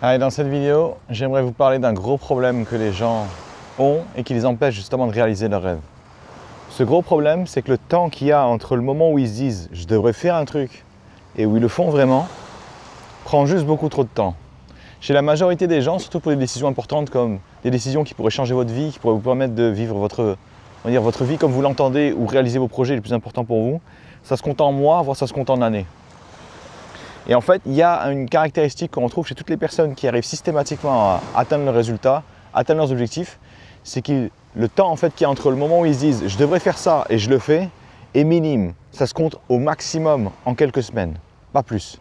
Allez, dans cette vidéo, j'aimerais vous parler d'un gros problème que les gens ont et qui les empêche justement de réaliser leurs rêves. Ce gros problème, c'est que le temps qu'il y a entre le moment où ils se disent « je devrais faire un truc » et où ils le font vraiment, prend juste beaucoup trop de temps. Chez la majorité des gens, surtout pour des décisions importantes comme des décisions qui pourraient changer votre vie, qui pourraient vous permettre de vivre votre vie comme vous l'entendez ou réaliser vos projets les plus importants pour vous, ça se compte en mois, voire ça se compte en années. Et en fait, il y a une caractéristique qu'on retrouve chez toutes les personnes qui arrivent systématiquement à atteindre leurs résultats, atteindre leurs objectifs, c'est que le temps en fait qu'il y a entre le moment où ils se disent « je devrais faire ça et je le fais » est minime. Ça se compte au maximum en quelques semaines, pas plus.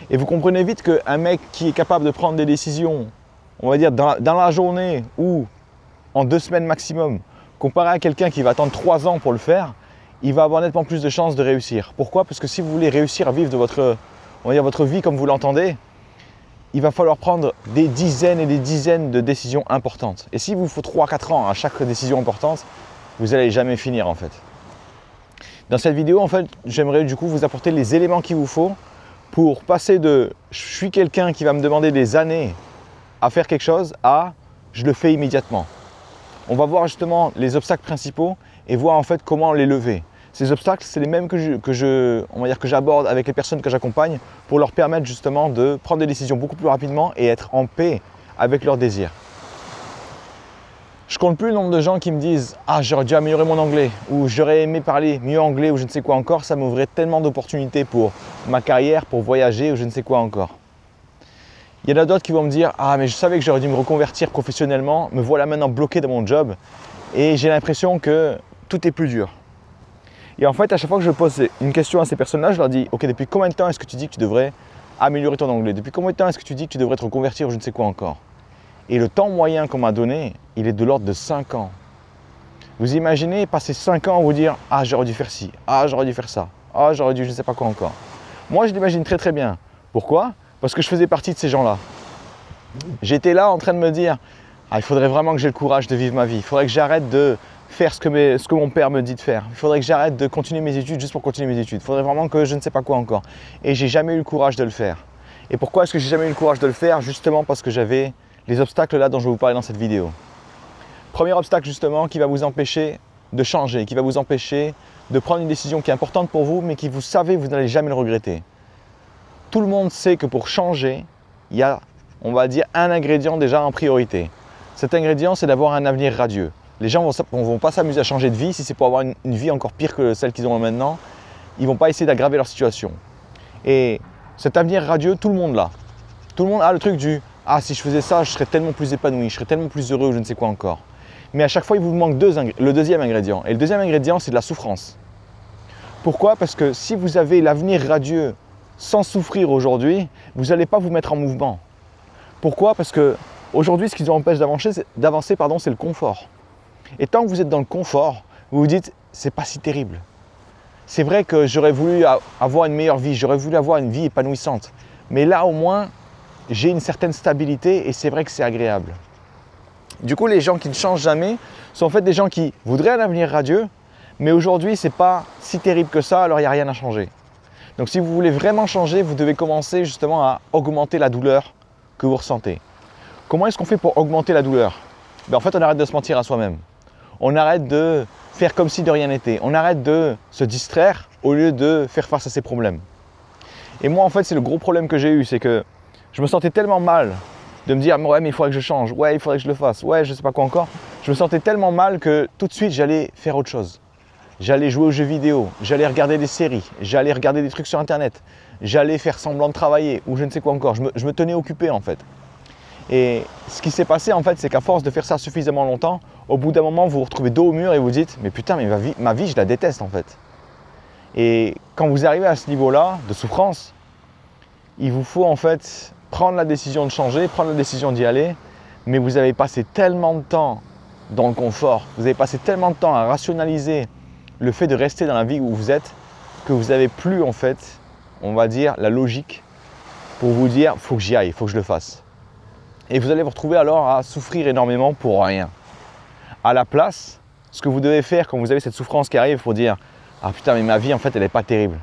Et vous comprenez vite qu'un mec qui est capable de prendre des décisions, on va dire dans la journée ou en 2 semaines maximum, comparé à quelqu'un qui va attendre 3 ans pour le faire, il va avoir nettement plus de chances de réussir. Pourquoi? Parce que si vous voulez réussir à vivre de votre vie comme vous l'entendez, il va falloir prendre des dizaines et des dizaines de décisions importantes. Et s'il vous faut 3-4 ans à chaque décision importante, vous n'allez jamais finir en fait. Dans cette vidéo, en fait, j'aimerais du coup vous apporter les éléments qu'il vous faut pour passer de « je suis quelqu'un qui va me demander des années à faire quelque chose » à « je le fais immédiatement ». On va voir justement les obstacles principaux et voir en fait comment les lever. Ces obstacles, c'est les mêmes que j'aborde avec les personnes que j'accompagne pour leur permettre justement de prendre des décisions beaucoup plus rapidement et être en paix avec leurs désirs. Je compte plus le nombre de gens qui me disent « Ah, j'aurais dû améliorer mon anglais » ou « J'aurais aimé parler mieux anglais » ou je ne sais quoi encore. Ça m'ouvrait tellement d'opportunités pour ma carrière, pour voyager ou je ne sais quoi encore. Il y en a d'autres qui vont me dire « Ah, mais je savais que j'aurais dû me reconvertir professionnellement, me voilà maintenant bloqué dans mon job et j'ai l'impression que tout est plus dur. » Et en fait, à chaque fois que je pose une question à ces personnes-là, je leur dis « Ok, depuis combien de temps est-ce que tu dis que tu devrais améliorer ton anglais? Depuis combien de temps est-ce que tu dis que tu devrais te reconvertir ou je ne sais quoi encore ?» Et le temps moyen qu'on m'a donné, il est de l'ordre de 5 ans. Vous imaginez passer 5 ans à vous dire « Ah, j'aurais dû faire ci, ah, j'aurais dû faire ça, ah, j'aurais dû je ne sais pas quoi encore. » Moi, je l'imagine très très bien. Pourquoi? Parce que je faisais partie de ces gens-là. J'étais là en train de me dire « Ah, il faudrait vraiment que j'ai le courage de vivre ma vie. Il faudrait que j'arrête de faire ce que mon père me dit de faire. Il faudrait que j'arrête de continuer mes études juste pour continuer mes études. Il faudrait vraiment que je ne sais pas quoi encore. » Et j'ai jamais eu le courage de le faire. Et pourquoi est-ce que j'ai jamais eu le courage de le faire? Justement parce que j'avais les obstacles là dont je vais vous parler dans cette vidéo. Premier obstacle justement qui va vous empêcher de changer, qui va vous empêcher de prendre une décision qui est importante pour vous, mais qui vous savez, vous n'allez jamais le regretter. Tout le monde sait que pour changer, il y a, on va dire, un ingrédient déjà en priorité. Cet ingrédient, c'est d'avoir un avenir radieux. Les gens ne vont pas s'amuser à changer de vie si c'est pour avoir une vie encore pire que celle qu'ils ont maintenant. Ils ne vont pas essayer d'aggraver leur situation. Et cet avenir radieux, tout le monde l'a. Tout le monde a le truc du « Ah, si je faisais ça, je serais tellement plus épanoui, je serais tellement plus heureux, je ne sais quoi encore. » Mais à chaque fois, il vous manque le deuxième ingrédient. Et le deuxième ingrédient, c'est de la souffrance. Pourquoi? Parce que si vous avez l'avenir radieux sans souffrir aujourd'hui, vous n'allez pas vous mettre en mouvement. Pourquoi? Parce qu'aujourd'hui, ce qui nous empêche d'avancer, c'est le confort. Et tant que vous êtes dans le confort, vous vous dites « c'est pas si terrible ». C'est vrai que j'aurais voulu avoir une meilleure vie, j'aurais voulu avoir une vie épanouissante. Mais là, au moins, j'ai une certaine stabilité et c'est vrai que c'est agréable. Du coup, les gens qui ne changent jamais sont en fait des gens qui voudraient un avenir radieux, mais aujourd'hui, ce n'est pas si terrible que ça, alors il n'y a rien à changer. Donc si vous voulez vraiment changer, vous devez commencer justement à augmenter la douleur que vous ressentez. Comment est-ce qu'on fait pour augmenter la douleur? En fait, on arrête de se mentir à soi-même. On arrête de faire comme si de rien n'était. On arrête de se distraire au lieu de faire face à ses problèmes. Et moi, en fait, c'est le gros problème que j'ai eu, c'est que je me sentais tellement mal de me dire « Ouais, mais il faudrait que je change. Ouais, il faudrait que je le fasse. Ouais, je ne sais pas quoi encore. » Je me sentais tellement mal que tout de suite, j'allais faire autre chose. J'allais jouer aux jeux vidéo, j'allais regarder des séries, j'allais regarder des trucs sur Internet, j'allais faire semblant de travailler ou je ne sais quoi encore. Je me tenais occupé en fait. Et ce qui s'est passé en fait, c'est qu'à force de faire ça suffisamment longtemps, au bout d'un moment, vous vous retrouvez dos au mur et vous dites « Mais putain, mais ma vie, je la déteste en fait. » Et quand vous arrivez à ce niveau-là de souffrance, il vous faut en fait prendre la décision de changer, prendre la décision d'y aller, mais vous avez passé tellement de temps dans le confort, vous avez passé tellement de temps à rationaliser le fait de rester dans la vie où vous êtes, que vous n'avez plus en fait, on va dire, la logique pour vous dire « faut que j'y aille, il faut que je le fasse ». Et vous allez vous retrouver alors à souffrir énormément pour rien. À la place, ce que vous devez faire quand vous avez cette souffrance qui arrive pour dire « Ah putain, mais ma vie en fait elle n'est pas terrible ».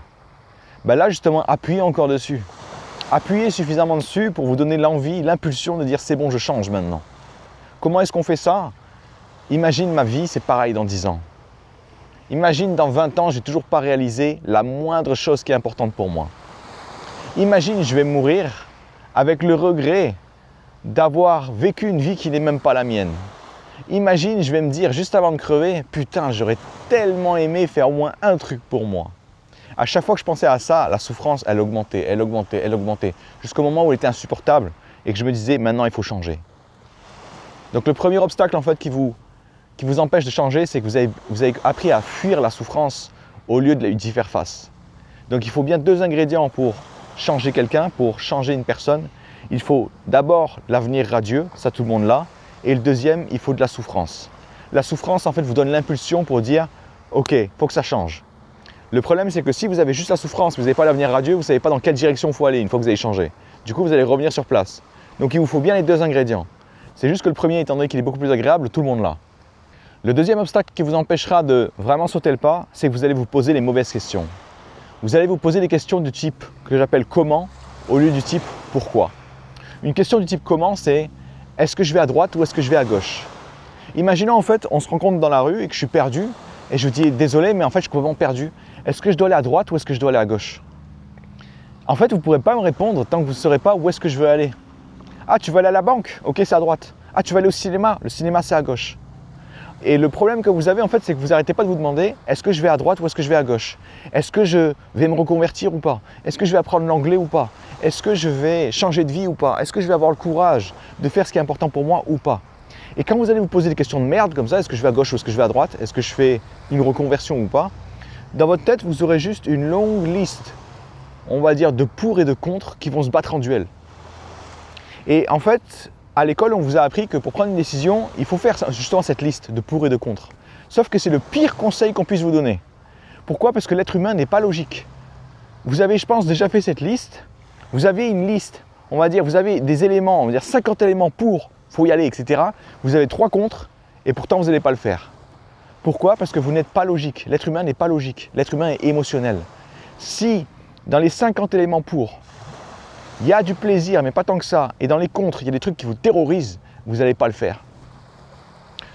Ben là justement, appuyez encore dessus. Appuyez suffisamment dessus pour vous donner l'envie, l'impulsion de dire c'est bon, je change maintenant. Comment est-ce qu'on fait ça? Imagine ma vie, c'est pareil dans 10 ans. Imagine dans 20 ans, j'ai toujours pas réalisé la moindre chose qui est importante pour moi. Imagine, je vais mourir avec le regret d'avoir vécu une vie qui n'est même pas la mienne. Imagine, je vais me dire juste avant de crever, putain, j'aurais tellement aimé faire au moins un truc pour moi. À chaque fois que je pensais à ça, la souffrance, elle augmentait, elle augmentait, elle augmentait, jusqu'au moment où elle était insupportable et que je me disais, maintenant il faut changer. Donc le premier obstacle en fait qui vous empêche de changer, c'est que vous avez appris à fuir la souffrance au lieu d'y faire face. Donc il faut bien 2 ingrédients pour changer quelqu'un, pour changer une personne. Il faut d'abord l'avenir radieux, ça tout le monde l'a, et le deuxième, il faut de la souffrance. La souffrance en fait vous donne l'impulsion pour dire « Ok, il faut que ça change ». Le problème c'est que si vous avez juste la souffrance, vous n'avez pas l'avenir radieux, vous ne savez pas dans quelle direction il faut aller une fois que vous avez changé. Du coup vous allez revenir sur place. Donc il vous faut bien les 2 ingrédients. C'est juste que le premier, étant donné qu'il est beaucoup plus agréable, tout le monde l'a. Le deuxième obstacle qui vous empêchera de vraiment sauter le pas, c'est que vous allez vous poser les mauvaises questions. Vous allez vous poser des questions du type que j'appelle comment au lieu du type pourquoi. Une question du type comment, c'est est-ce que je vais à droite ou est-ce que je vais à gauche? Imaginons en fait, on se rencontre dans la rue et que je suis perdu et je vous dis désolé mais en fait je suis complètement perdu. Est-ce que je dois aller à droite ou est-ce que je dois aller à gauche? En fait vous ne pourrez pas me répondre tant que vous ne saurez pas où est-ce que je veux aller. Ah tu veux aller à la banque? Ok c'est à droite. Ah tu veux aller au cinéma? Le cinéma c'est à gauche. Et le problème que vous avez en fait, c'est que vous n'arrêtez pas de vous demander est-ce que je vais à droite ou est-ce que je vais à gauche? Est-ce que je vais me reconvertir ou pas? Est-ce que je vais apprendre l'anglais ou pas? Est-ce que je vais changer de vie ou pas? Est-ce que je vais avoir le courage de faire ce qui est important pour moi ou pas? Et quand vous allez vous poser des questions de merde comme ça, est-ce que je vais à gauche ou est-ce que je vais à droite? Est-ce que je fais une reconversion ou pas? Dans votre tête, vous aurez juste une longue liste, on va dire, de pour et de contre qui vont se battre en duel. Et en fait, à l'école, on vous a appris que pour prendre une décision, il faut faire justement cette liste de pour et de contre. Sauf que c'est le pire conseil qu'on puisse vous donner. Pourquoi? Parce que l'être humain n'est pas logique. Vous avez, je pense, déjà fait cette liste. Vous avez une liste, on va dire, vous avez des éléments, on va dire 50 éléments pour, il faut y aller, etc. Vous avez 3 contre et pourtant vous n'allez pas le faire. Pourquoi? Parce que vous n'êtes pas logique. L'être humain n'est pas logique. L'être humain est émotionnel. Si dans les 50 éléments pour, il y a du plaisir, mais pas tant que ça, et dans les contres, il y a des trucs qui vous terrorisent, vous n'allez pas le faire.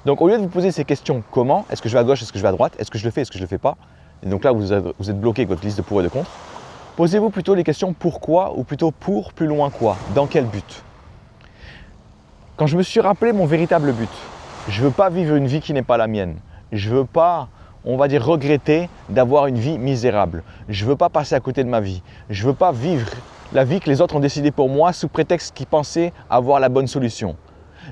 Donc au lieu de vous poser ces questions, comment? Est-ce que je vais à gauche? Est-ce que je vais à droite? Est-ce que je le fais? Est-ce que je ne le fais pas? Et donc là, vous êtes bloqué avec votre liste de pour et de contre. Posez-vous plutôt les questions pourquoi ou plutôt pour plus loin quoi? Dans quel but? Quand je me suis rappelé mon véritable but, je ne veux pas vivre une vie qui n'est pas la mienne. Je ne veux pas, on va dire, regretter d'avoir une vie misérable. Je ne veux pas passer à côté de ma vie. Je ne veux pas vivre la vie que les autres ont décidé pour moi sous prétexte qu'ils pensaient avoir la bonne solution.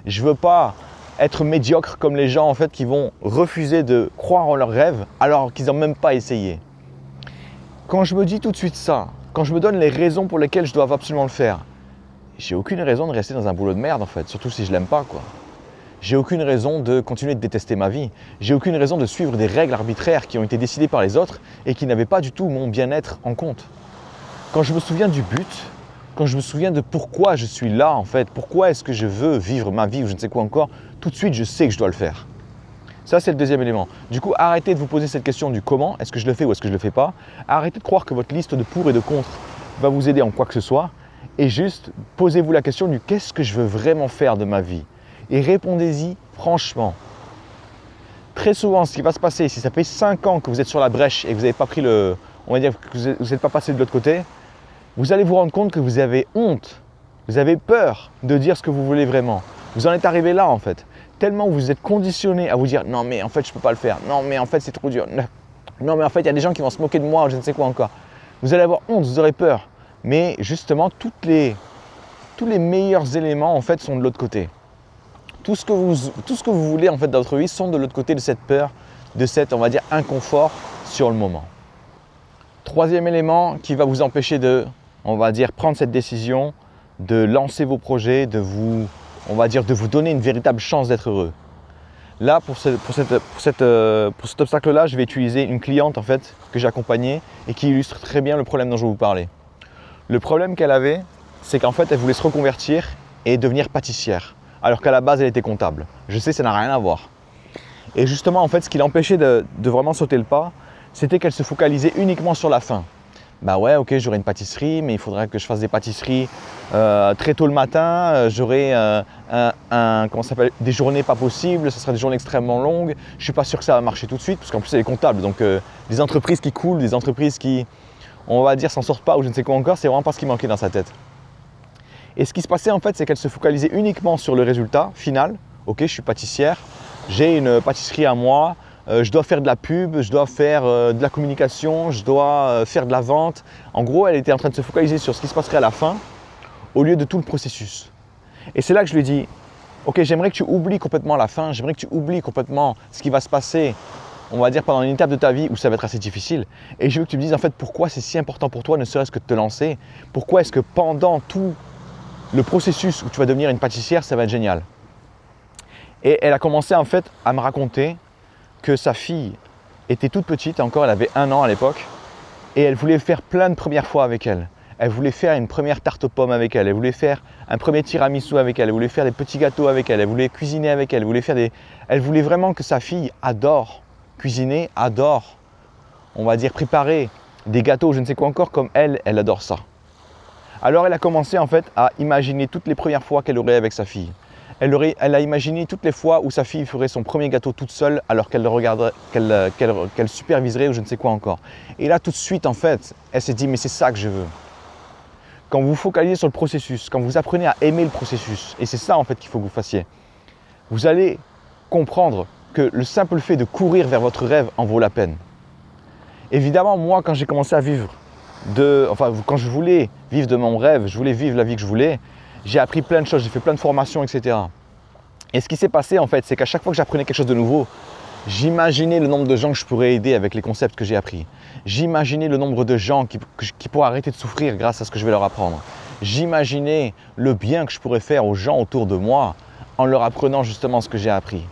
Je ne veux pas être médiocre comme les gens en fait qui vont refuser de croire en leurs rêves alors qu'ils n'ont même pas essayé. Quand je me dis tout de suite ça, quand je me donne les raisons pour lesquelles je dois absolument le faire, j'ai aucune raison de rester dans un boulot de merde en fait, surtout si je l'aime pas quoi. J'ai aucune raison de continuer de détester ma vie. J'ai aucune raison de suivre des règles arbitraires qui ont été décidées par les autres et qui n'avaient pas du tout mon bien-être en compte. Quand je me souviens du but, quand je me souviens de pourquoi je suis là en fait, pourquoi est-ce que je veux vivre ma vie ou je ne sais quoi encore, tout de suite je sais que je dois le faire. Ça c'est le deuxième élément. Du coup, arrêtez de vous poser cette question du comment, est-ce que je le fais ou est-ce que je ne le fais pas. Arrêtez de croire que votre liste de pour et de contre va vous aider en quoi que ce soit et juste posez-vous la question du qu'est-ce que je veux vraiment faire de ma vie et répondez-y franchement. Très souvent, ce qui va se passer, si ça fait 5 ans que vous êtes sur la brèche et que vous n'avez pas pris le, on va dire que vous n'êtes pas passé de l'autre côté, vous allez vous rendre compte que vous avez honte, vous avez peur de dire ce que vous voulez vraiment. Vous en êtes arrivé là en fait, tellement vous êtes conditionné à vous dire non mais en fait je ne peux pas le faire, non mais en fait c'est trop dur, non mais en fait il y a des gens qui vont se moquer de moi, je ne sais quoi encore. Vous allez avoir honte, vous aurez peur, mais justement tous les meilleurs éléments en fait sont de l'autre côté. Tout ce que vous voulez en fait dans votre vie sont de l'autre côté de cette peur, de cet on va dire inconfort sur le moment. Troisième élément qui va vous empêcher de, on va dire, prendre cette décision, de lancer vos projets, de vous, on va dire, de vous donner une véritable chance d'être heureux. Là, pour cet obstacle-là, je vais utiliser une cliente en fait que j'accompagnais et qui illustre très bien le problème dont je vais vous parler. Le problème qu'elle avait, c'est qu'en fait, elle voulait se reconvertir et devenir pâtissière, alors qu'à la base, elle était comptable. Je sais, ça n'a rien à voir. Et justement, en fait, ce qui l'empêchait de vraiment sauter le pas, c'était qu'elle se focalisait uniquement sur la fin. Bah ouais, ok, j'aurai une pâtisserie, mais il faudrait que je fasse des pâtisseries très tôt le matin. J'aurai comment ça s'appelle, des journées pas possibles, ce sera des journées extrêmement longues. Je suis pas sûr que ça va marcher tout de suite, parce qu'en plus elle est comptable. Donc des entreprises qui coulent, des entreprises qui, on va dire, s'en sortent pas ou je ne sais quoi encore, c'est vraiment pas ce qui manquait dans sa tête. Et ce qui se passait en fait, c'est qu'elle se focalisait uniquement sur le résultat final. Ok, je suis pâtissière, j'ai une pâtisserie à moi, je dois faire de la pub, je dois faire de la communication, je dois faire de la vente. En gros, elle était en train de se focaliser sur ce qui se passerait à la fin au lieu de tout le processus. Et c'est là que je lui ai dit, ok, j'aimerais que tu oublies complètement la fin, j'aimerais que tu oublies complètement ce qui va se passer, on va dire pendant une étape de ta vie où ça va être assez difficile. Et je veux que tu me dises en fait pourquoi c'est si important pour toi, ne serait-ce que de te lancer. Pourquoi est-ce que pendant tout le processus où tu vas devenir une pâtissière, ça va être génial. Et elle a commencé en fait à me raconter que sa fille était toute petite, encore elle avait 1 an à l'époque, et elle voulait faire plein de premières fois avec elle. Elle voulait faire une première tarte aux pommes avec elle, elle voulait faire un premier tiramisu avec elle, elle voulait faire des petits gâteaux avec elle, elle voulait cuisiner avec elle, elle voulait vraiment que sa fille adore cuisiner, adore, on va dire, préparer des gâteaux, je ne sais quoi encore, comme elle adore ça. Alors elle a commencé en fait à imaginer toutes les premières fois qu'elle aurait avec sa fille. Elle a imaginé toutes les fois où sa fille ferait son premier gâteau toute seule alors qu'elle le regarderait, qu'elle superviserait ou je ne sais quoi encore. Et là tout de suite en fait, elle s'est dit mais c'est ça que je veux. Quand vous vous focalisez sur le processus, quand vous apprenez à aimer le processus, et c'est ça en fait qu'il faut que vous fassiez, vous allez comprendre que le simple fait de courir vers votre rêve en vaut la peine. Évidemment, moi quand j'ai commencé à vivre quand je voulais vivre de mon rêve, je voulais vivre la vie que je voulais, j'ai appris plein de choses, j'ai fait plein de formations, etc. Et ce qui s'est passé en fait, c'est qu'à chaque fois que j'apprenais quelque chose de nouveau, j'imaginais le nombre de gens que je pourrais aider avec les concepts que j'ai appris. J'imaginais le nombre de gens qui pourraient arrêter de souffrir grâce à ce que je vais leur apprendre. J'imaginais le bien que je pourrais faire aux gens autour de moi en leur apprenant justement ce que j'ai appris.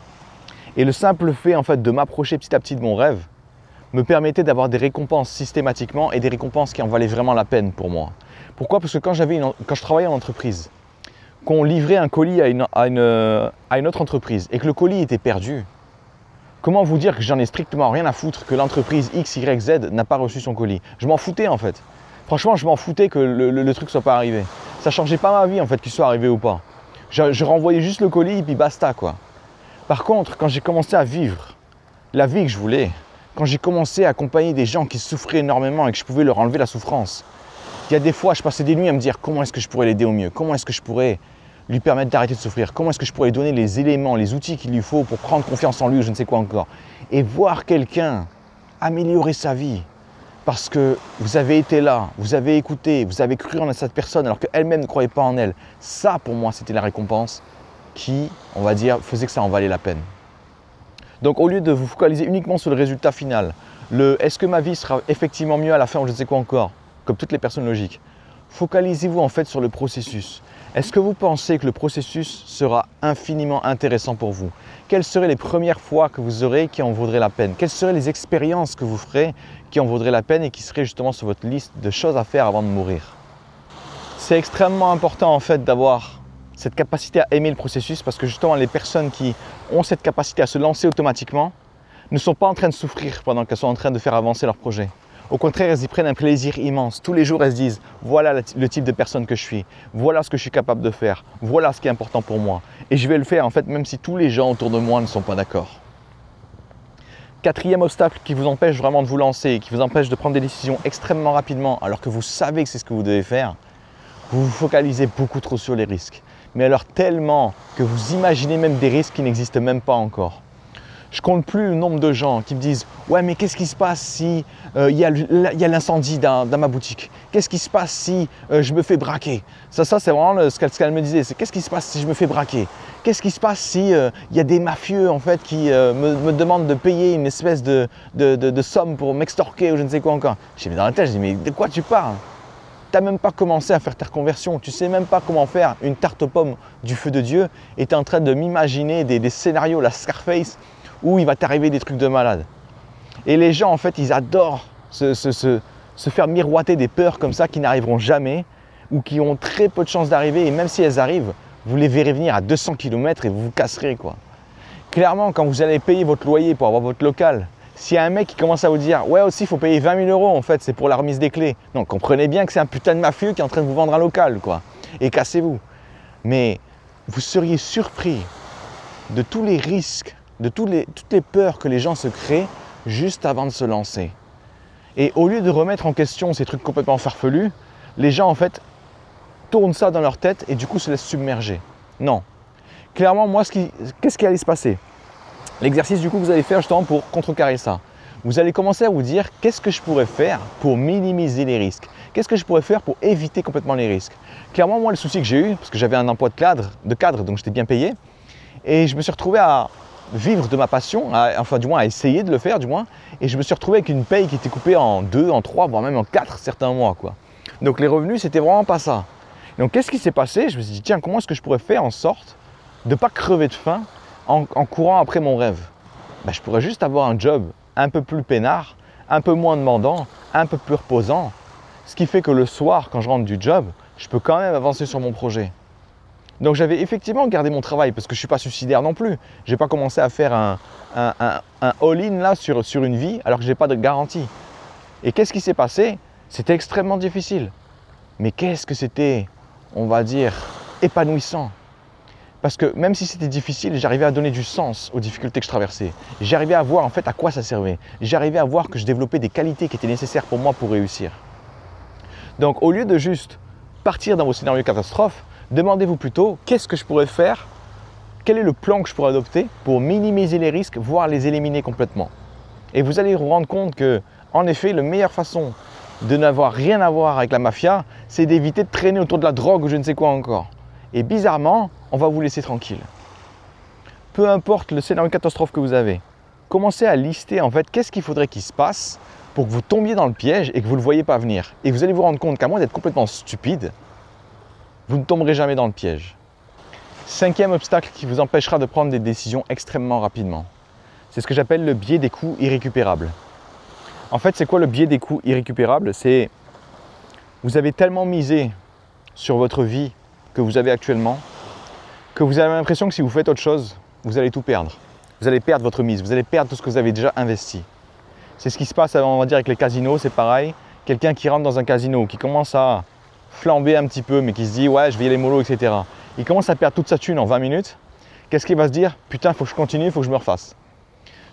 Et le simple fait en fait de m'approcher petit à petit de mon rêve me permettait d'avoir des récompenses systématiquement et des récompenses qui en valaient vraiment la peine pour moi. Pourquoi? Parce que quand je travaillais en entreprise, qu'on livrait un colis à une autre entreprise et que le colis était perdu, comment vous dire que j'en ai strictement rien à foutre que l'entreprise X, Y, Z n'a pas reçu son colis? Je m'en foutais en fait. Franchement, je m'en foutais que le truc ne soit pas arrivé. Ça ne changeait pas ma vie en fait qu'il soit arrivé ou pas. Je renvoyais juste le colis et puis basta quoi. Par contre, quand j'ai commencé à vivre la vie que je voulais, quand j'ai commencé à accompagner des gens qui souffraient énormément et que je pouvais leur enlever la souffrance, il y a des fois, je passais des nuits à me dire comment est-ce que je pourrais l'aider au mieux, comment est-ce que je pourrais lui permettre d'arrêter de souffrir, comment est-ce que je pourrais lui donner les éléments, les outils qu'il lui faut pour prendre confiance en lui ou je ne sais quoi encore. Et voir quelqu'un améliorer sa vie parce que vous avez été là, vous avez écouté, vous avez cru en cette personne alors qu'elle-même ne croyait pas en elle. Ça, pour moi, c'était la récompense qui, on va dire, faisait que ça en valait la peine. Donc au lieu de vous focaliser uniquement sur le résultat final, est-ce que ma vie sera effectivement mieux à la fin ou je ne sais quoi encore, comme toutes les personnes logiques, focalisez-vous en fait sur le processus. Est-ce que vous pensez que le processus sera infiniment intéressant pour vous? Quelles seraient les premières fois que vous aurez qui en vaudraient la peine? Quelles seraient les expériences que vous ferez qui en vaudraient la peine et qui seraient justement sur votre liste de choses à faire avant de mourir? C'est extrêmement important en fait d'avoir cette capacité à aimer le processus parce que justement les personnes qui ont cette capacité à se lancer automatiquement ne sont pas en train de souffrir pendant qu'elles sont en train de faire avancer leur projet. Au contraire, elles y prennent un plaisir immense. Tous les jours, elles se disent « voilà le type de personne que je suis, voilà ce que je suis capable de faire, voilà ce qui est important pour moi. Et je vais le faire en fait même si tous les gens autour de moi ne sont pas d'accord. » Quatrième obstacle qui vous empêche vraiment de vous lancer, qui vous empêche de prendre des décisions extrêmement rapidement alors que vous savez que c'est ce que vous devez faire, vous vous focalisez beaucoup trop sur les risques. Mais alors tellement que vous imaginez même des risques qui n'existent même pas encore. Je compte plus le nombre de gens qui me disent « ouais mais qu'est-ce qui se passe si y a l'incendie dans ma boutique? Qu'est-ce qui se passe si je me fais braquer ?» Ça c'est vraiment ce qu'elle me disait, c'est « qu'est-ce qui se passe si je me fais braquer? Qu'est-ce qui se passe si y a des mafieux en fait qui me demandent de payer une espèce de somme pour m'extorquer ou je ne sais quoi encore ?» Je dis mais dans la tête, je dis « mais de quoi tu parles? Tu n'as même pas commencé à faire ta reconversion, tu ne sais même pas comment faire une tarte aux pommes du feu de Dieu et tu es en train de m'imaginer des scénarios, la Scarface, où il va t'arriver des trucs de malade. » Et les gens, en fait, ils adorent se faire miroiter des peurs comme ça qui n'arriveront jamais ou qui ont très peu de chances d'arriver. Et même si elles arrivent, vous les verrez venir à 200 km et vous vous casserez, quoi. Clairement, quand vous allez payer votre loyer pour avoir votre local, S'il y a un mec qui commence à vous dire « Ouais, aussi, il faut payer 20 000 € en fait, c'est pour la remise des clés. » Non, comprenez bien que c'est un putain de mafieux qui est en train de vous vendre un local, quoi. Et cassez-vous. Mais vous seriez surpris de tous les risques, de toutes les peurs que les gens se créent juste avant de se lancer. Et au lieu de remettre en question ces trucs complètement farfelus, les gens en fait tournent ça dans leur tête et du coup se laissent submerger. Non. Clairement, moi, qu'est-ce qui allait se passer? L'exercice du coup que vous allez faire justement pour contrecarrer ça. Vous allez commencer à vous dire qu'est-ce que je pourrais faire pour minimiser les risques? Qu'est-ce que je pourrais faire pour éviter complètement les risques? Clairement, moi, le souci que j'ai eu, parce que j'avais un emploi de cadre, donc j'étais bien payé, et je me suis retrouvé à vivre de ma passion, enfin du moins à essayer de le faire du moins, et je me suis retrouvé avec une paye qui était coupée en 2, en 3, voire même en 4 certains mois, quoi. Donc les revenus, c'était vraiment pas ça. Donc qu'est-ce qui s'est passé? Je me suis dit, tiens, comment est-ce que je pourrais faire en sorte de ne pas crever de faim en courant après mon rêve? Ben, je pourrais juste avoir un job un peu plus peinard, un peu moins demandant, un peu plus reposant, ce qui fait que le soir, quand je rentre du job, je peux quand même avancer sur mon projet. Donc j'avais effectivement gardé mon travail parce que je ne suis pas suicidaire non plus. Je n'ai pas commencé à faire un all-in là sur une vie alors que je n'ai pas de garantie. Et qu'est-ce qui s'est passé? C'était extrêmement difficile. Mais qu'est-ce que c'était, on va dire, épanouissant. Parce que même si c'était difficile, j'arrivais à donner du sens aux difficultés que je traversais. J'arrivais à voir en fait à quoi ça servait. J'arrivais à voir que je développais des qualités qui étaient nécessaires pour moi pour réussir. Donc au lieu de juste partir dans vos scénarios catastrophes, demandez-vous plutôt qu'est-ce que je pourrais faire, quel est le plan que je pourrais adopter pour minimiser les risques, voire les éliminer complètement. Et vous allez vous rendre compte que, en effet, la meilleure façon de n'avoir rien à voir avec la mafia, c'est d'éviter de traîner autour de la drogue ou je ne sais quoi encore. Et bizarrement, on va vous laisser tranquille. Peu importe le scénario catastrophe que vous avez, commencez à lister en fait qu'est-ce qu'il faudrait qu'il se passe pour que vous tombiez dans le piège et que vous ne le voyez pas venir. Et vous allez vous rendre compte qu'à moins d'être complètement stupide, vous ne tomberez jamais dans le piège. 5e obstacle qui vous empêchera de prendre des décisions extrêmement rapidement. C'est ce que j'appelle le biais des coûts irrécupérables. En fait, c'est quoi le biais des coûts irrécupérables? C'est vous avez tellement misé sur votre vie que vous avez actuellement que vous avez l'impression que si vous faites autre chose, vous allez tout perdre. Vous allez perdre votre mise, vous allez perdre tout ce que vous avez déjà investi. C'est ce qui se passe, on va dire, avec les casinos, c'est pareil. Quelqu'un qui rentre dans un casino, qui commence à flamber un petit peu, mais qui se dit « ouais, je vais y aller mollo, etc. » Il commence à perdre toute sa thune en 20 minutes. Qu'est-ce qu'il va se dire? Putain, il faut que je continue, il faut que je me refasse.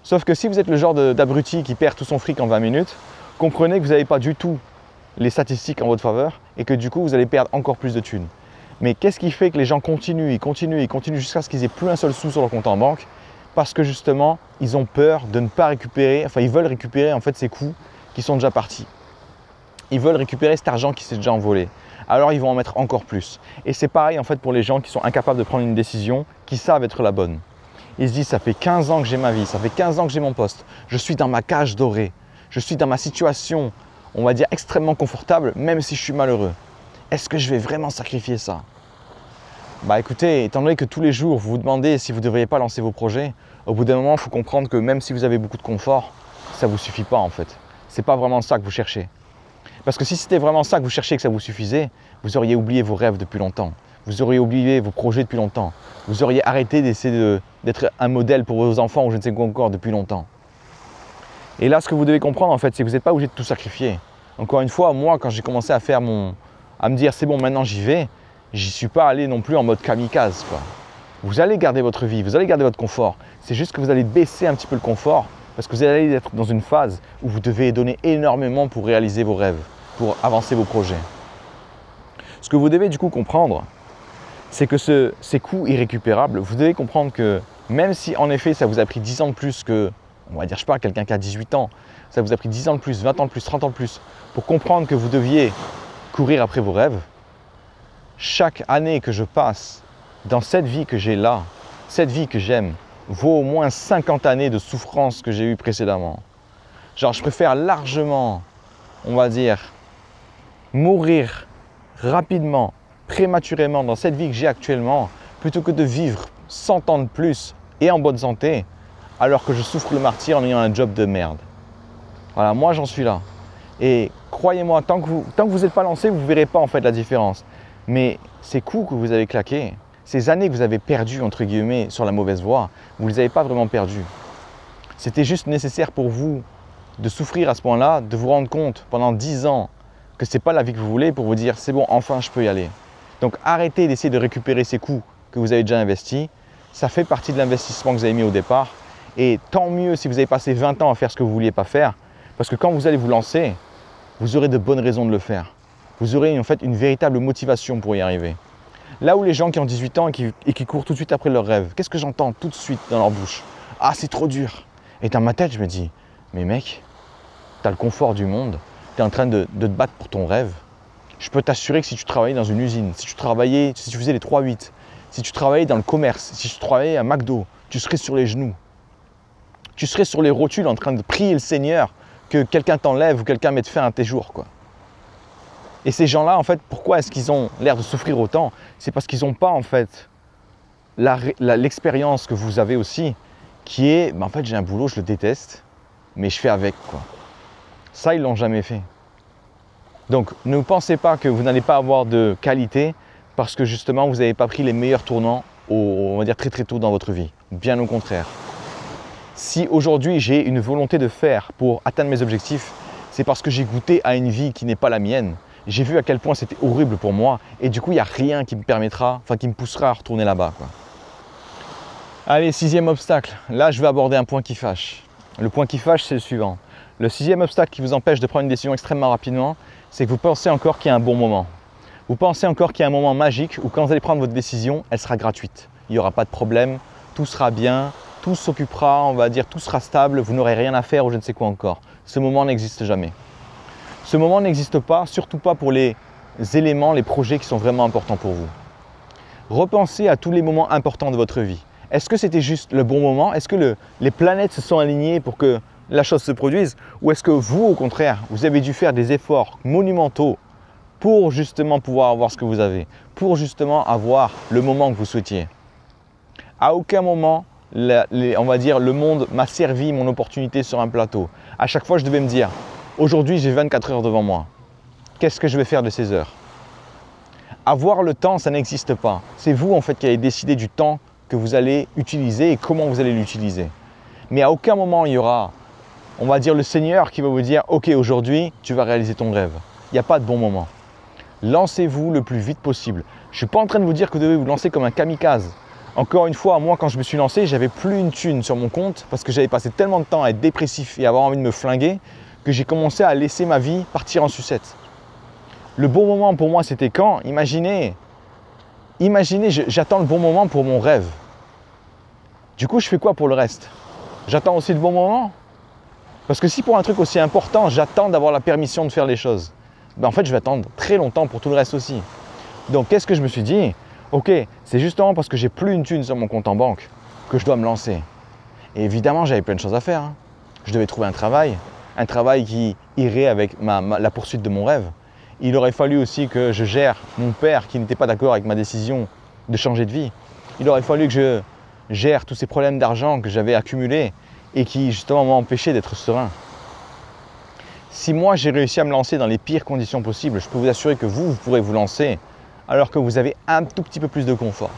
Sauf que si vous êtes le genre d'abruti qui perd tout son fric en 20 minutes, comprenez que vous n'avez pas du tout les statistiques en votre faveur et que du coup, vous allez perdre encore plus de thunes. Mais qu'est-ce qui fait que les gens continuent, ils continuent jusqu'à ce qu'ils aient plus un seul sou sur leur compte en banque? Parce que justement, ils ont peur de ne pas récupérer, enfin ils veulent récupérer en fait ces coûts qui sont déjà partis. Ils veulent récupérer cet argent qui s'est déjà envolé. Alors ils vont en mettre encore plus. Et c'est pareil en fait pour les gens qui sont incapables de prendre une décision, qui savent être la bonne. Ils se disent, ça fait 15 ans que j'ai ma vie, ça fait 15 ans que j'ai mon poste, je suis dans ma cage dorée, je suis dans ma situation, on va dire extrêmement confortable, même si je suis malheureux. Est-ce que je vais vraiment sacrifier ça? Bah écoutez, étant donné que tous les jours vous vous demandez si vous ne devriez pas lancer vos projets, au bout d'un moment, il faut comprendre que même si vous avez beaucoup de confort, ça ne vous suffit pas en fait. Ce n'est pas vraiment ça que vous cherchez. Parce que si c'était vraiment ça que vous cherchiez et que ça vous suffisait, vous auriez oublié vos rêves depuis longtemps. Vous auriez oublié vos projets depuis longtemps. Vous auriez arrêté d'essayer d'être un modèle pour vos enfants ou je ne sais quoi encore depuis longtemps. Et là, ce que vous devez comprendre en fait, c'est que vous n'êtes pas obligé de tout sacrifier. Encore une fois, moi, quand j'ai commencé à me dire c'est bon, maintenant j'y vais, j'y suis pas allé non plus en mode kamikaze, quoi. Vous allez garder votre vie, vous allez garder votre confort. C'est juste que vous allez baisser un petit peu le confort parce que vous allez être dans une phase où vous devez donner énormément pour réaliser vos rêves, pour avancer vos projets. Ce que vous devez du coup comprendre, c'est que ces coûts irrécupérables, vous devez comprendre que même si en effet ça vous a pris 10 ans de plus que, on va dire, je sais pas, quelqu'un qui a 18 ans, ça vous a pris 10 ans de plus, 20 ans de plus, 30 ans de plus, pour comprendre que vous deviez courir après vos rêves, chaque année que je passe dans cette vie que j'ai là, cette vie que j'aime, vaut au moins 50 années de souffrance que j'ai eues précédemment. Genre, je préfère largement, on va dire, mourir rapidement, prématurément dans cette vie que j'ai actuellement, plutôt que de vivre 100 ans de plus et en bonne santé, alors que je souffre le martyre en ayant un job de merde. Voilà, moi j'en suis là. Et croyez-moi, tant que vous n'êtes pas lancé, vous ne verrez pas en fait la différence. Mais ces coups que vous avez claqués, ces années que vous avez perdues, entre guillemets, sur la mauvaise voie, vous ne les avez pas vraiment perdues. C'était juste nécessaire pour vous de souffrir à ce point-là, de vous rendre compte pendant 10 ans que ce n'est pas la vie que vous voulez pour vous dire c'est bon, enfin je peux y aller. Donc arrêtez d'essayer de récupérer ces coûts que vous avez déjà investis. Ça fait partie de l'investissement que vous avez mis au départ. Et tant mieux si vous avez passé 20 ans à faire ce que vous ne vouliez pas faire. Parce que quand vous allez vous lancer, vous aurez de bonnes raisons de le faire. Vous aurez en fait une véritable motivation pour y arriver. Là où les gens qui ont 18 ans et qui courent tout de suite après leurs rêves, qu'est-ce que j'entends tout de suite dans leur bouche? Ah, c'est trop dur. Et dans ma tête, je me dis, mais mec, tu as le confort du monde, tu es en train de te battre pour ton rêve. Je peux t'assurer que si tu travaillais dans une usine, si tu faisais les 3-8, si tu travaillais dans le commerce, si tu travaillais à McDo, tu serais sur les genoux. Tu serais sur les rotules en train de prier le Seigneur que quelqu'un t'enlève ou quelqu'un mette fin à tes jours, quoi. Et ces gens-là, en fait, pourquoi est-ce qu'ils ont l'air de souffrir autant? C'est parce qu'ils n'ont pas, en fait, l'expérience que vous avez aussi, qui est, en fait, j'ai un boulot, je le déteste, mais je fais avec, quoi. Ça, ils ne l'ont jamais fait. Donc, ne pensez pas que vous n'allez pas avoir de qualité parce que, justement, vous n'avez pas pris les meilleurs tournants, on va dire, très, très tôt dans votre vie. Bien au contraire. Si aujourd'hui, j'ai une volonté de faire pour atteindre mes objectifs, c'est parce que j'ai goûté à une vie qui n'est pas la mienne. J'ai vu à quel point c'était horrible pour moi et du coup, il n'y a rien qui me permettra, qui me poussera à retourner là-bas, quoi. Allez, 6e obstacle. Là, je vais aborder un point qui fâche. Le point qui fâche, c'est le suivant. Le 6e obstacle qui vous empêche de prendre une décision extrêmement rapidement, c'est que vous pensez encore qu'il y a un bon moment. Vous pensez encore qu'il y a un moment magique où quand vous allez prendre votre décision, elle sera gratuite. Il n'y aura pas de problème, tout sera bien, tout s'occupera, on va dire, tout sera stable, vous n'aurez rien à faire ou je ne sais quoi encore. Ce moment n'existe jamais. Ce moment n'existe pas, surtout pas pour les éléments, les projets qui sont vraiment importants pour vous. Repensez à tous les moments importants de votre vie. Est-ce que c'était juste le bon moment? Est-ce que les planètes se sont alignées pour que la chose se produise? Ou est-ce que vous, au contraire, vous avez dû faire des efforts monumentaux pour justement pouvoir avoir ce que vous avez, pour justement avoir le moment que vous souhaitiez? À aucun moment, on va dire, le monde m'a servi mon opportunité sur un plateau. À chaque fois, je devais me dire, aujourd'hui, j'ai 24 heures devant moi. Qu'est-ce que je vais faire de ces heures? Avoir le temps, ça n'existe pas. C'est vous, en fait, qui allez décider du temps que vous allez utiliser et comment vous allez l'utiliser. Mais à aucun moment, il y aura, on va dire, le Seigneur qui va vous dire « Ok, aujourd'hui, tu vas réaliser ton rêve ». Il n'y a pas de bon moment. Lancez-vous le plus vite possible. Je ne suis pas en train de vous dire que vous devez vous lancer comme un kamikaze. Encore une fois, moi, quand je me suis lancé, j'avais plus une thune sur mon compte parce que j'avais passé tellement de temps à être dépressif et avoir envie de me flinguer que j'ai commencé à laisser ma vie partir en sucette. Le bon moment pour moi, c'était quand? Imaginez, j'attends le bon moment pour mon rêve. Du coup, je fais quoi pour le reste? J'attends aussi le bon moment? Parce que si pour un truc aussi important, j'attends d'avoir la permission de faire les choses, en fait, je vais attendre très longtemps pour tout le reste aussi. Donc, qu'est-ce que je me suis dit? Ok, c'est justement parce que j'ai plus une thune sur mon compte en banque que je dois me lancer. Et évidemment, j'avais plein de choses à faire, hein. Je devais trouver un travail qui irait avec la poursuite de mon rêve. Il aurait fallu aussi que je gère mon père qui n'était pas d'accord avec ma décision de changer de vie. Il aurait fallu que je gère tous ces problèmes d'argent que j'avais accumulés et qui justement m'ont empêché d'être serein. Si moi j'ai réussi à me lancer dans les pires conditions possibles, je peux vous assurer que vous pourrez vous lancer alors que vous avez un tout petit peu plus de confort.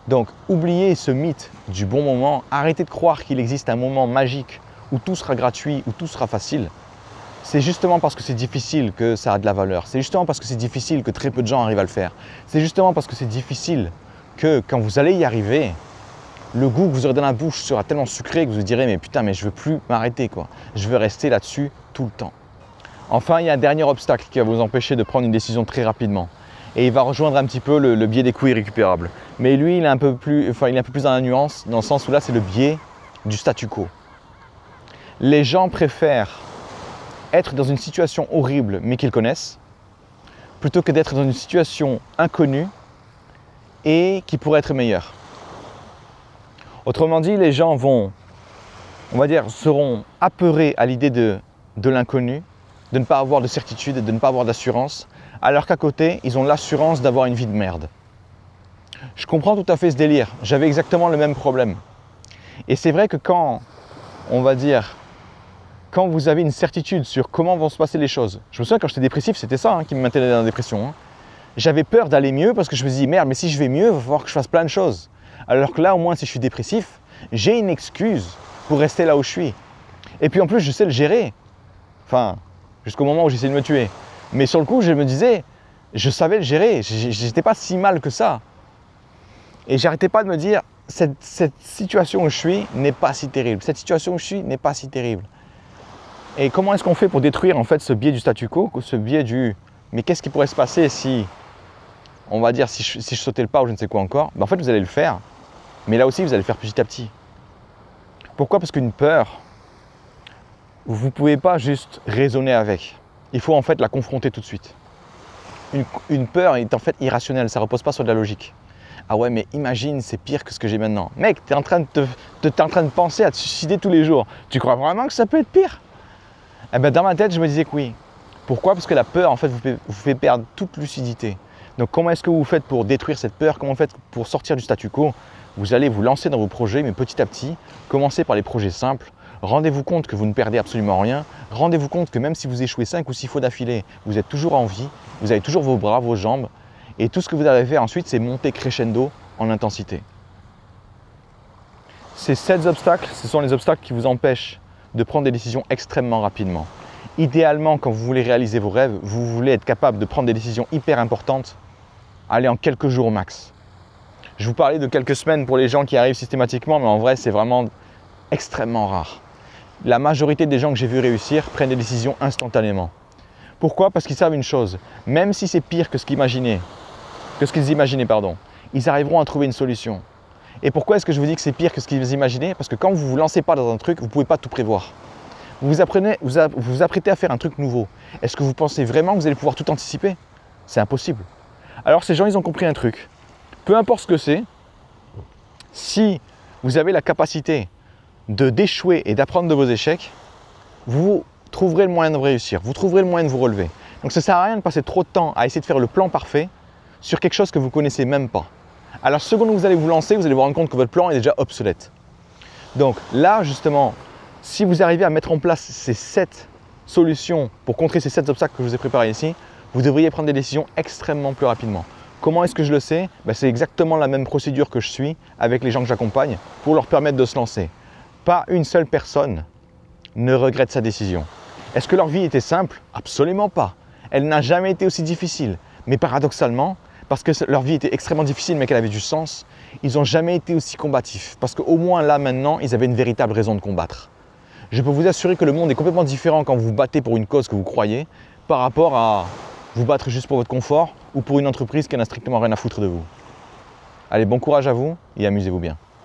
Donc oubliez ce mythe du bon moment, arrêtez de croire qu'il existe un moment magique où tout sera gratuit, où tout sera facile. C'est justement parce que c'est difficile que ça a de la valeur. C'est justement parce que c'est difficile que très peu de gens arrivent à le faire. C'est justement parce que c'est difficile que quand vous allez y arriver, le goût que vous aurez dans la bouche sera tellement sucré que vous vous direz « mais putain, mais je ne veux plus m'arrêter, quoi. Je veux rester là-dessus tout le temps ». Enfin, il y a un dernier obstacle qui va vous empêcher de prendre une décision très rapidement. Et il va rejoindre un petit peu le biais des coûts irrécupérables. Mais lui, il est un peu plus dans la nuance, dans le sens où là, c'est le biais du statu quo. Les gens préfèrent être dans une situation horrible mais qu'ils connaissent, plutôt que d'être dans une situation inconnue et qui pourrait être meilleure. Autrement dit, les gens vont, on va dire, seront apeurés à l'idée de l'inconnu, de ne pas avoir de certitude, de ne pas avoir d'assurance, alors qu'à côté, ils ont l'assurance d'avoir une vie de merde. Je comprends tout à fait ce délire, j'avais exactement le même problème. Et c'est vrai que quand, on va dire, quand vous avez une certitude sur comment vont se passer les choses. Je me souviens quand j'étais dépressif, c'était ça qui me maintenait dans la dépression, hein. J'avais peur d'aller mieux parce que je me dis merde, mais si je vais mieux, il va falloir que je fasse plein de choses. Alors que là, au moins, si je suis dépressif, J'ai une excuse pour rester là où je suis. Et puis en plus, je sais le gérer. Enfin, jusqu'au moment où j'essaie de me tuer. Mais sur le coup, je me disais, je savais le gérer. J'étais pas si mal que ça. Et j'arrêtais pas de me dire, cette situation où je suis n'est pas si terrible. Cette situation où je suis n'est pas si terrible. Et comment est-ce qu'on fait pour détruire en fait ce biais du statu quo, ce biais du mais qu'est-ce qui pourrait se passer si, on va dire, si je sautais le pas ou je ne sais quoi encore, en fait vous allez le faire, mais là aussi vous allez le faire petit à petit. Pourquoi? Parce qu'une peur, vous ne pouvez pas juste raisonner avec. Il faut en fait la confronter tout de suite. Une peur est en fait irrationnelle, ça ne repose pas sur de la logique. Ah ouais, mais imagine, c'est pire que ce que j'ai maintenant. Mec, tu es en train de penser à te suicider tous les jours. Tu crois vraiment que ça peut être pire? Eh ben, dans ma tête, je me disais que oui. Pourquoi? Parce que la peur, en fait, vous fait perdre toute lucidité. Donc, comment est-ce que vous faites pour détruire cette peur? Comment vous faites pour sortir du statu quo? Vous allez vous lancer dans vos projets, mais petit à petit, commencez par les projets simples. Rendez-vous compte que vous ne perdez absolument rien. Rendez-vous compte que même si vous échouez 5 ou 6 fois d'affilée, vous êtes toujours en vie. Vous avez toujours vos bras, vos jambes. Et tout ce que vous allez faire ensuite, c'est monter crescendo en intensité. Ces 7 obstacles, ce sont les obstacles qui vous empêchent de prendre des décisions extrêmement rapidement. Idéalement, quand vous voulez réaliser vos rêves, vous voulez être capable de prendre des décisions hyper importantes, aller en quelques jours au max. Je vous parlais de quelques semaines pour les gens qui arrivent systématiquement, mais en vrai, c'est vraiment extrêmement rare. La majorité des gens que j'ai vu réussir prennent des décisions instantanément. Pourquoi? Parce qu'ils savent une chose, même si c'est pire que ce qu'ils imaginaient, ils arriveront à trouver une solution. Et pourquoi est-ce que je vous dis que c'est pire que ce qu'ils imaginaient? Parce que quand vous ne vous lancez pas dans un truc, vous ne pouvez pas tout prévoir. Vous vous apprêtez à faire un truc nouveau. Est-ce que vous pensez vraiment que vous allez pouvoir tout anticiper? C'est impossible. Alors ces gens, ils ont compris un truc. Peu importe ce que c'est, si vous avez la capacité d'échouer et d'apprendre de vos échecs, vous trouverez le moyen de réussir, vous trouverez le moyen de vous relever. Donc ça ne sert à rien de passer trop de temps à essayer de faire le plan parfait sur quelque chose que vous ne connaissez même pas. Alors, seconde où vous allez vous lancer, vous allez vous rendre compte que votre plan est déjà obsolète. Donc là, justement, si vous arrivez à mettre en place ces 7 solutions pour contrer ces 7 obstacles que je vous ai préparés ici, vous devriez prendre des décisions extrêmement plus rapidement. Comment est-ce que je le sais? C'est exactement la même procédure que je suis avec les gens que j'accompagne pour leur permettre de se lancer. Pas une seule personne ne regrette sa décision. Est-ce que leur vie était simple? Absolument pas. Elle n'a jamais été aussi difficile. Mais paradoxalement, parce que leur vie était extrêmement difficile mais qu'elle avait du sens, ils n'ont jamais été aussi combatifs. Parce qu'au moins là maintenant, ils avaient une véritable raison de combattre. Je peux vous assurer que le monde est complètement différent quand vous vous battez pour une cause que vous croyez par rapport à vous battre juste pour votre confort ou pour une entreprise qui n'a strictement rien à foutre de vous. Allez, bon courage à vous et amusez-vous bien.